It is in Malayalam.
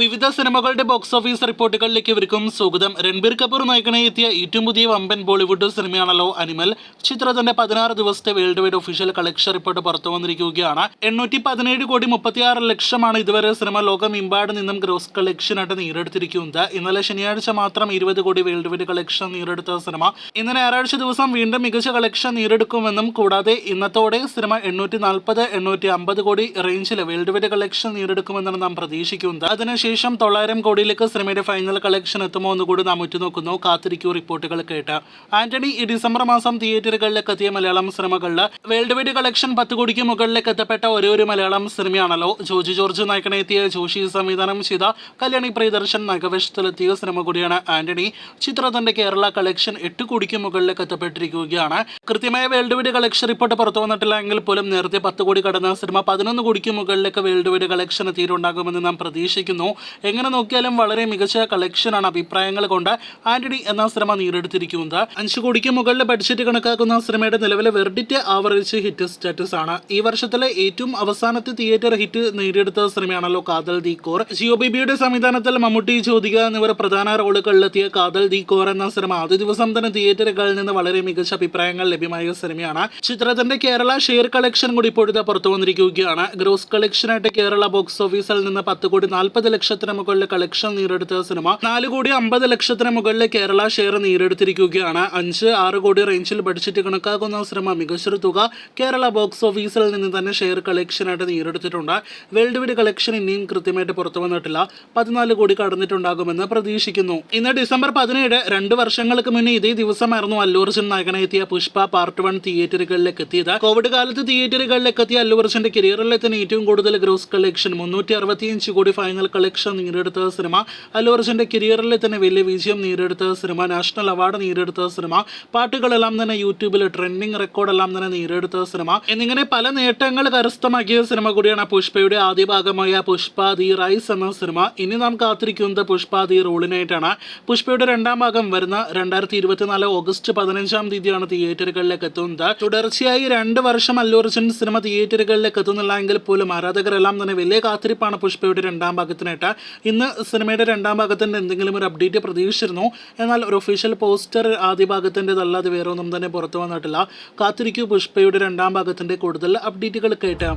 വിവിധ സിനിമകളുടെ ബോക്സ് ഓഫീസ് റിപ്പോർട്ടുകളിലേക്ക് ഇവർക്കും സ്വാഗതം. രൺബീർ കപൂർ നായകനായി എത്തിയ ഏറ്റവും പുതിയ വമ്പൻ ബോളിവുഡ് സിനിമയാണല്ലോ അനിമൽ. ചിത്രത്തിന്റെ 16 ദിവസത്തെ world wide official collection report പുറത്തു വന്നിരിക്കുകയാണ്. 817 കോടി 36 ലക്ഷമാണ് ഇതുവരെ സിനിമ ലോകമെമ്പാട് നിന്നും ഗ്രോസ് കളക്ഷനായിട്ട് നേടിയെടുത്തിരിക്കുന്നത്. ഇന്നലെ ശനിയാഴ്ച മാത്രം 20 കോടി വേൾഡ് വൈഡ് കളക്ഷൻ നേടിയെടുത്ത സിനിമ ഇന്ന് ഞായറാഴ്ച ദിവസം വീണ്ടും മികച്ച കളക്ഷൻ നേടിയെടുക്കുമെന്നും കൂടാതെ ഇന്നത്തോടെ സിനിമ 840-850 കോടി റേഞ്ചിൽ വേൾഡ് വൈഡ് കളക്ഷൻ നേടിയെടുക്കുമെന്നാണ് നാം പ്രതീക്ഷിക്കുന്നത്. അതിനുശേഷം 900 കോടിയിലേക്ക് സിനിമയുടെ ഫൈനൽ കളക്ഷൻ എത്തുമോ എന്ന് കൂടി നാം ഉറ്റുനോക്കുന്നു. കാത്തിരിക്കൂ റിപ്പോർട്ടുകൾ കേട്ട്. ആന്റണി ഈ ഡിസംബർ മാസം തിയേറ്ററുകളിലേക്ക് എത്തിയ മലയാളം സിനിമകളിൽ വേൾഡ് വൈഡ് കളക്ഷൻ 10 കോടിക്ക് മുകളിലേക്ക് എത്തപ്പെട്ട ഒരു മലയാളം സിനിമയാണല്ലോ. ജോജി ജോർജ് നായകനെത്തിയ ജോഷി സംവിധാനം ചെയ്ത കല്യാണി പ്രിയദർശൻ നായകവേഷത്തിലെത്തിയ സിനിമ കൂടിയാണ് ആന്റണി. ചിത്രത്തിന്റെ കേരള കളക്ഷൻ 8 കോടിക്ക് മുകളിലേക്ക് എത്തപ്പെട്ടിരിക്കുകയാണ്. കൃത്യമായ വേൾഡ് വൈഡ് കളക്ഷൻ റിപ്പോർട്ട് പുറത്തു വന്നിട്ടില്ല എങ്കിൽ പോലും നേരത്തെ 10 കോടി കടന്ന സിനിമ 11 കോടിക്ക് മുകളിലേക്ക് വേൾഡ് വൈഡ് കളക്ഷൻ എത്തിയിട്ടുണ്ടാകുമെന്ന് നാം പ്രതീക്ഷിക്കുന്നു. എങ്ങനെ നോക്കിയാലും വളരെ മികച്ച കളക്ഷനാണ് അഭിപ്രായങ്ങൾ കൊണ്ട് ആന്റണി എന്ന സിനിമ നേടിയെടുത്തിരിക്കുന്നത്. 5 കോടിക്ക് മുകളിൽ ബഡ്ജറ്റ് കണക്കാക്കുന്ന സിനിമയുടെ നിലവിലെ വെർഡിറ്റ് ആവറേജ് ഹിറ്റ് സ്റ്റാറ്റസ് ആണ്. ഈ വർഷത്തിലെ ഏറ്റവും അവസാനത്തെ തിയേറ്റർ ഹിറ്റ് നേടിയെടുത്ത സിനിമയാണല്ലോ കാതൽ ദി കോർ. ജിയോ ബേബിയുടെ സംവിധാനത്തിൽ മമ്മൂട്ടി, ജ്യോതിക എന്നിവർ പ്രധാന റോളുകളിലെത്തിയ കാതൽ ദി കോർ എന്ന സിനിമ ആദ്യ ദിവസം തന്നെ തിയേറ്ററുകളിൽ നിന്ന് വളരെ മികച്ച അഭിപ്രായങ്ങൾ ലഭ്യമായ സിനിമയാണ്. ചിത്രത്തിന്റെ കേരള ഷെയർ കളക്ഷൻ കൂടി ഇപ്പോഴത്തെ പുറത്തു വന്നിരിക്കുകയാണ്. ഗ്രോസ് കളക്ഷനായിട്ട് കേരള ബോക്സ് ഓഫീസിൽ നിന്ന് 10 കോടി 40 ലക്ഷത്തിന് മുകളിൽ കളക്ഷൻ നേടിയെടുത്ത സിനിമ 4 കോടി 50 ലക്ഷത്തിന് മുകളിൽ കേരള ഷെയർ നേടിയെടുത്തിരിക്കുകയാണ്. 5-6 കോടി റേഞ്ചിൽ ബഡ്ജറ്റ് കണക്കാക്കുന്ന സിനിമ മികച്ചൊരു തുക കേരള ബോക്സ് ഓഫീസിൽ നിന്ന് തന്നെ ഷെയർ കളക്ഷനായിട്ട് നേടിയെടുത്തിട്ടുണ്ട്. വേൾഡ് വൈഡ് കളക്ഷൻ ഇനിയും കൃത്യമായിട്ട് പുറത്തു വന്നിട്ടില്ല. 14 കോടി കടന്നിട്ടുണ്ടാകുമെന്ന് പ്രതീക്ഷിക്കുന്നു. ഇന്ന് ഡിസംബർ 17 2 വർഷങ്ങൾക്ക് മുന്നേ ഇതേ ദിവസമായിരുന്നു അല്ലു അർജുൻ നായകനെത്തിയ പുഷ്പ പാർട്ട് 1 തിയേറ്ററുകളിലേക്ക് എത്തിയത്. കോവിഡ് കാലത്ത് തിയേറ്ററുകളിലേക്ക് എത്തിയ അല്ലു അർജുന്റെ കരിയറിലെ തന്നെ ഏറ്റവും കൂടുതൽ ഗ്രോസ് കളക്ഷൻ 365 കോടി ഫൈനൽ കളക്ഷൻ നേടിയെടുത്ത സിനിമ. അല്ലു അർജുന്റെ കരിയറിലെ തന്നെ വലിയ വിജയം നേടിയെടുത്ത സിനിമ, നാഷണൽ അവാർഡ് നേടിയെടുത്ത സിനിമ, പാട്ടുകളെല്ലാം തന്നെ യൂട്യൂബിൽ ട്രെൻഡിങ് റെക്കോർഡെല്ലാം തന്നെ നേടിയെടുത്ത സിനിമ എന്നിങ്ങനെ പല നേട്ടങ്ങൾ കരസ്ഥമാക്കിയ സിനിമ കൂടിയാണ് പുഷ്പയുടെ ആദ്യ ഭാഗമായ പുഷ്പ ദി റൈസ് എന്ന സിനിമ. ഇനി നാം കാത്തിരിക്കുന്നത് പുഷ്പ ദി റോളിനായിട്ടാണ്. പുഷ്പയുടെ രണ്ടാം ഭാഗം വരുന്ന 2024 ഓഗസ്റ്റ് 15-ാം തീയതിയാണ് തിയേറ്ററുകളിലേക്ക് എത്തുന്നത്. തുടർച്ചയായി 2 വർഷം അല്ലു അർജുൻ സിനിമ തിയേറ്ററുകളിലേക്ക് എത്തുന്നില്ല എങ്കിൽ പോലും ആരാധകരെല്ലാം തന്നെ വലിയ കാത്തിരിപ്പാണ് പുഷ്പയുടെ രണ്ടാം ഭാഗത്തിനായിട്ട്. ഇന്ന് സിനിമയുടെ രണ്ടാം ഭാഗത്തിന്റെ എന്തെങ്കിലും ഒരു അപ്ഡേറ്റ് പ്രതീക്ഷിച്ചിരുന്നു. എന്നാൽ ഒരു ഒഫീഷ്യൽ പോസ്റ്റർ ആദ്യ ഭാഗത്തിൻ്റെതല്ലാതെ വേറെ ഒന്നും തന്നെ പുറത്തു വന്നിട്ടില്ല. കാത്തിരിക്കൂ പുഷ്പയുടെ രണ്ടാം ഭാഗത്തിന്റെ കൂടുതൽ അപ്ഡേറ്റുകൾ കേട്ട്.